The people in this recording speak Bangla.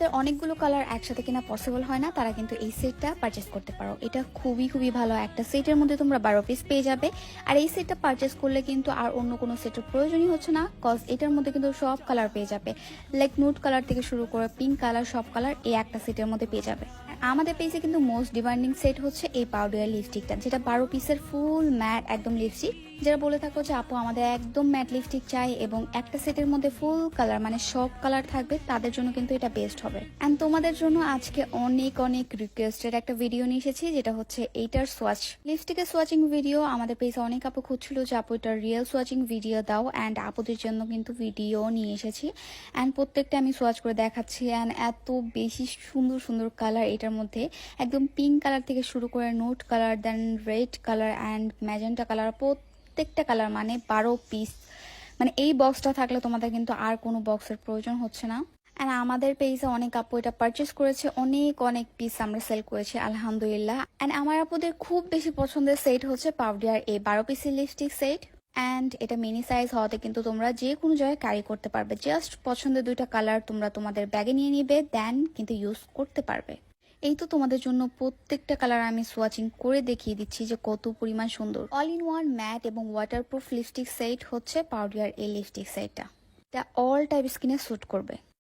যাদের অনেকগুলো কালার একসাথে কিনা পসিবল হয় না তারা কিন্তু এই সেটটা পারচেস করতে পারো। এটা খুবই ভালো একটা সেটের মধ্যে তোমরা 12 পিস পেয়ে যাবে। আর এই সেটটা পারচেস করলে কিন্তু আর অন্য কোনো সেটের প্রয়োজনই হচ্ছে না, কজ এটার মধ্যে কিন্তু সব কালার পেয়ে যাবে। লাইক নুড কালার থেকে শুরু করে পিঙ্ক কালার, সব কালার এই একটা সেটের মধ্যে পেয়ে যাবে। আমাদের পেজে কিন্তু মোস্ট ডিমান্ডিং সেট হচ্ছে এই পাউডার লিপস্টিকটা, যেটা 12 পিসের ফুল ম্যাট একদম লিপস্টিক। যারা বলে থাকো যে আপু আমাদের একদম ম্যাট লিপস্টিক চাই এবং একটা সেটের মধ্যে ফুল কালার মানে সব কালার থাকবে, তাদের জন্য কিন্তু এটা বেস্ট হবে। এন্ড তোমাদের জন্য আজকে অনেক রিকোয়েস্টেড একটা ভিডিও নিয়ে এসেছি, যেটা হচ্ছে এইটার সোয়াচ, লিপস্টিকের সোয়াচিং ভিডিও। আমাদের পেজে অনেক আপু খুঁজছিল যে আপু এটার রিয়েল সোয়াচিং ভিডিও দাও, অ্যান্ড আপুদের জন্য কিন্তু ভিডিও নিয়ে এসেছি। অ্যান্ড প্রত্যেকটা আমি সোয়াচ করে দেখাচ্ছি। অ্যান্ড এত বেশি সুন্দর কালার এটার মধ্যে, একদম পিঙ্ক কালার থেকে শুরু করে note colour, then red colour and magenta colour, প্রত্যেকটা কালার মানে 12 পিস। মানে এই বক্সটা থাকলে তোমাদের কিন্তু আর কোনো বক্সের প্রয়োজন হচ্ছে না। অ্যান্ড আমাদের পেজে অনেক আপু এটা পারচেস করেছে, অনেক পিস আমরা সেল করেছি আলহামদুলিল্লাহ। অ্যান্ড আমার আপুদের খুব বেশি পছন্দের সেট হচ্ছে পাউডিয়ার এই 12 পিসের লিপস্টিক সেট। অ্যান্ড এটা মিনি সাইজ হওয়াতে কিন্তু তোমরা যে কোনো জায়গায় ক্যারি করতে পারবে। জাস্ট পছন্দের দুইটা কালার তোমরা তোমাদের ব্যাগে নিয়ে নিবে, দেন কিন্তু ইউজ করতে পারবে। এই তো তোমাদের জন্য প্রত্যেকটা কালার আমি সোয়াচিং করে দেখিয়ে দিচ্ছি যে কত পরিমাণ সুন্দর। অল ইন ওয়ান ম্যাট এবং ওয়াটারপ্রুফ লিপস্টিক সেট হচ্ছে পাউডিয়ার এই লিপস্টিক সেটটা। এটা অল টাইপ স্কিনে স্যুট করবে।